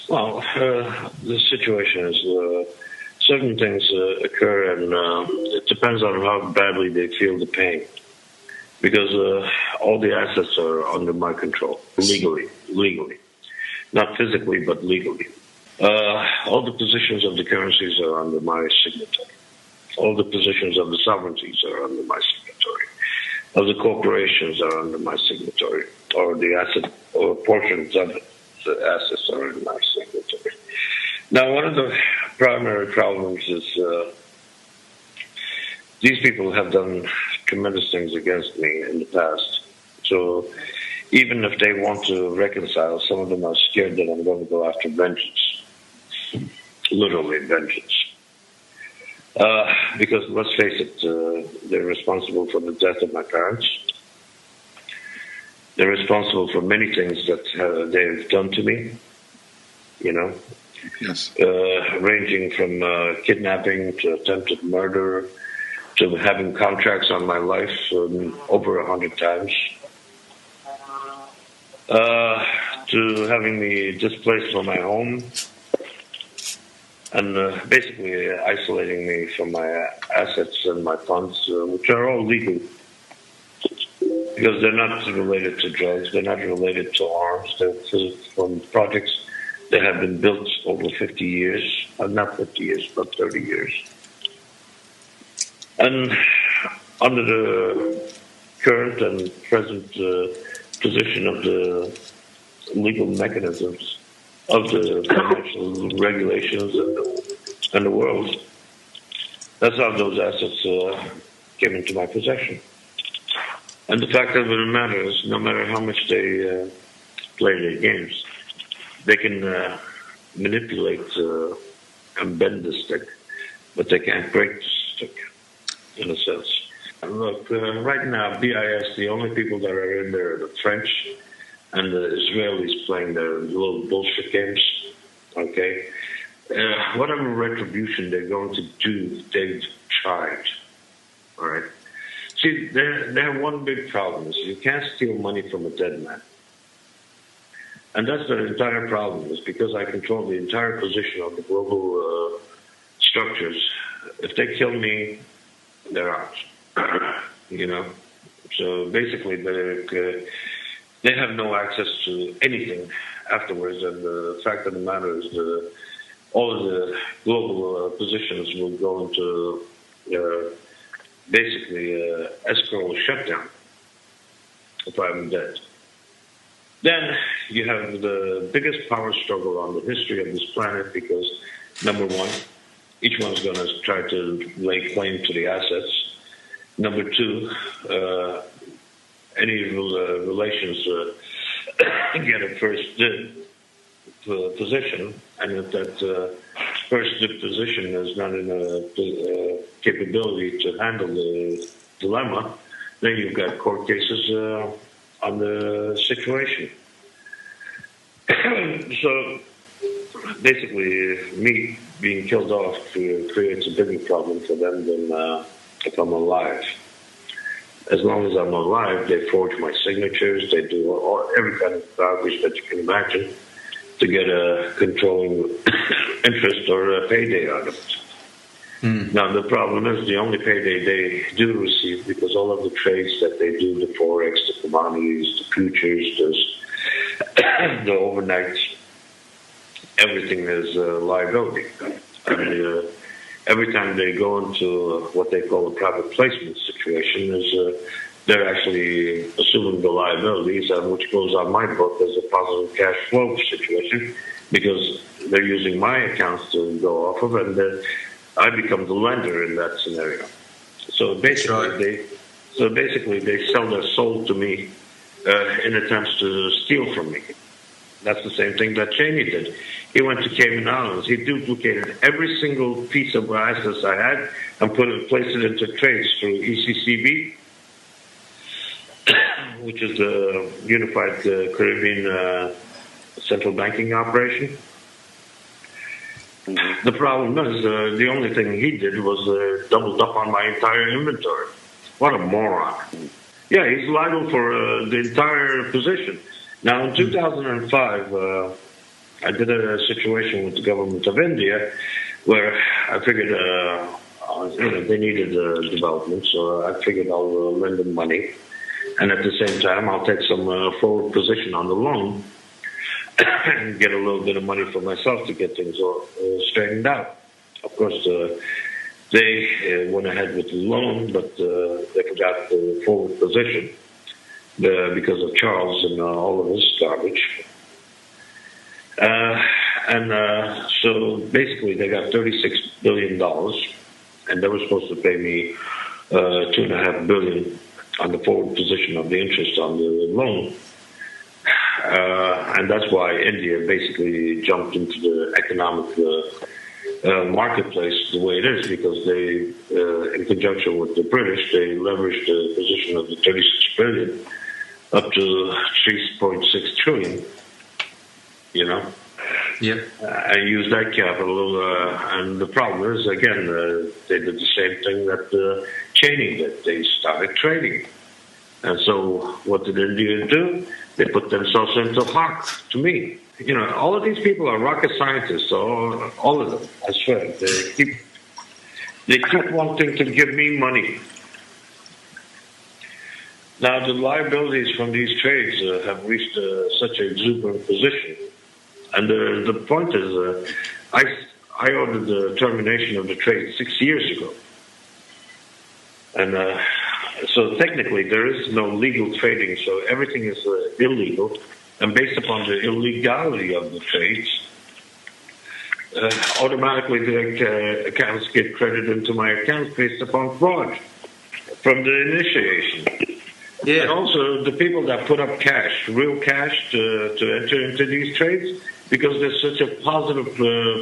Well, the situation is certain things occur, and it depends on how badly they feel the pain. Because all the assets are under my control, legally, not physically, but legally. All the positions of the currencies are under my signatory. All the positions of the sovereignties are under my signatory. Of the corporations are under my signatory, or the asset or portions of the assets are under my signatory. Now, one of the primary problems is these people have done tremendous things against me in the past. So even if they want to reconcile, some of them are scared that I'm going to go after vengeance, literally vengeance. Because let's face it, they're responsible for the death of my parents. They're responsible for many things that they've done to me, you know. Yes. Ranging from kidnapping to attempted murder to having contracts on my life over 100 times, to having me displaced from my home, and basically isolating me from my assets and my funds, which are all legal, because they're not related to drugs, they're not related to arms, they're from projects that have been built over 50 years, not 50 years, but 30 years. And under the current and present position of the legal mechanisms of the financial regulations and the world, that's how those assets came into my possession. And the fact of the matter is, no matter how much they play their games, they can manipulate and bend the stick, but they can't break the stick, in a sense. And look, right now, BIS, the only people that are in there are the French and the Israelis playing their little bullshit games, okay? Whatever retribution they're going to do, they've tried, all right? See, they have one big problem, is you can't steal money from a dead man. And that's their entire problem, is because I control the entire position of the global structures. If they kill me, they're out, you know? So basically, they have no access to anything afterwards, and the fact of the matter is all of the global positions will go into basically escrow shutdown if I'm dead. Then you have the biggest power struggle on the history of this planet, because, number one, each one's going to try to lay claim to the assets. Number two, any relations get a first position, and if that first position is not in a capability to handle the dilemma, then you've got court cases on the situation. So basically, me being killed off creates a bigger problem for them than if I'm alive. As long as I'm alive, they forge my signatures, they do every kind of garbage that you can imagine to get a controlling interest or a payday out of it. Now, the problem is the only payday they do receive, because all of the trades that they do, the forex, the commodities, the futures, the overnights, everything is liability. And every time they go into what they call a private placement situation, they're actually assuming the liabilities, which goes on my book as a positive cash flow situation, because they're using my accounts to go off of, and I become the lender in that scenario. So basically, they sell their soul to me in attempts to steal from me. That's the same thing that Cheney did. He went to Cayman Islands. He duplicated every single piece of assets I had and placed it into trades through ECCB, which is the Unified Caribbean Central Banking Operation. The problem is the only thing he did was doubled up on my entire inventory. What a moron. Yeah, he's liable for the entire position. Now, in 2005, I did a situation with the government of India where I figured, they needed development, so I figured I'll lend them money. And at the same time, I'll take some forward position on the loan and get a little bit of money for myself to get things straightened out. Of course, they went ahead with the loan, but they forgot the forward position because of Charles and all of his garbage. So basically, they got $36 billion, and they were supposed to pay me $2.5 billion on the forward position of the interest on the loan. And that's why India basically jumped into the economic marketplace the way it is, because they, in conjunction with the British, they leveraged the position of the 36 billion up to 3.6 trillion, Yeah. and use that capital. And the problem is, again, they did the same thing that Cheney did. They started trading. And so what did India do? They put themselves into hock to me. All of these people are rocket scientists, all of them, I swear. They keep wanting to give me money. Now, the liabilities from these trades have reached such an exuberant position. And the point is, I ordered the termination of the trade 6 years ago. And so technically there is no legal trading, so everything is illegal. And based upon the illegality of the trades, automatically the accounts get credited into my accounts based upon fraud from the initiation. Yeah. And also the people that put up cash, real cash, to enter into these trades, because there's such a positive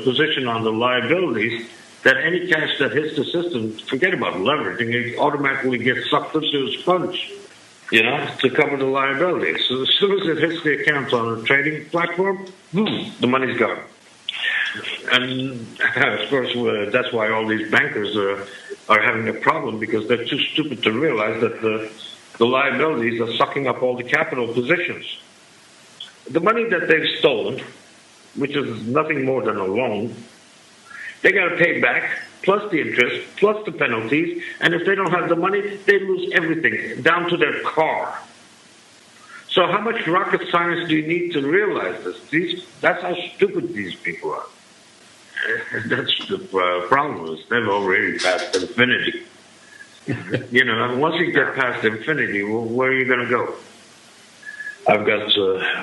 position on the liabilities that any cash that hits the system, forget about leveraging, it automatically gets sucked into a sponge, to cover the liabilities. So as soon as it hits the account on a trading platform, boom, the money's gone. And of course, that's why all these bankers are having a problem, because they're too stupid to realize that the liabilities are sucking up all the capital positions. The money that they've stolen, which is nothing more than a loan, they got to pay back, plus the interest, plus the penalties, and if they don't have the money, they lose everything, down to their car. So how much rocket science do you need to realize this? That's how stupid these people are. That's the problem is they've already passed infinity. Once you get past infinity, where are you going to go? I've got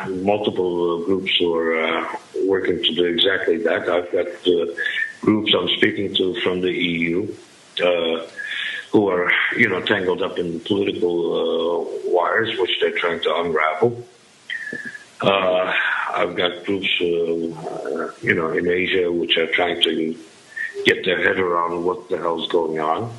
multiple groups who are working to do exactly that. I've got groups I'm speaking to from the EU who are, tangled up in political wires, which they're trying to unravel. I've got groups, in Asia, which are trying to get their head around what the hell's going on.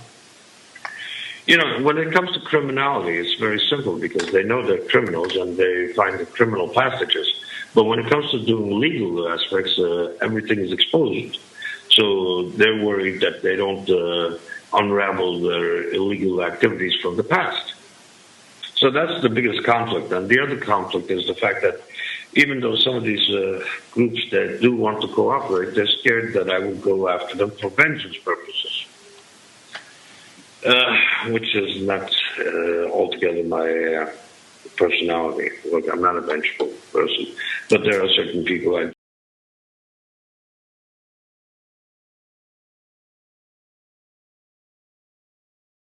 When it comes to criminality, it's very simple, because they know they're criminals and they find the criminal passages. But when it comes to doing legal aspects, everything is exposed. So they're worried that they don't unravel their illegal activities from the past. So that's the biggest conflict. And the other conflict is the fact that even though some of these groups that do want to cooperate, they're scared that I will go after them for vengeance purposes. Which is not altogether my personality. Look, I'm not a vengeful person, but there are certain people I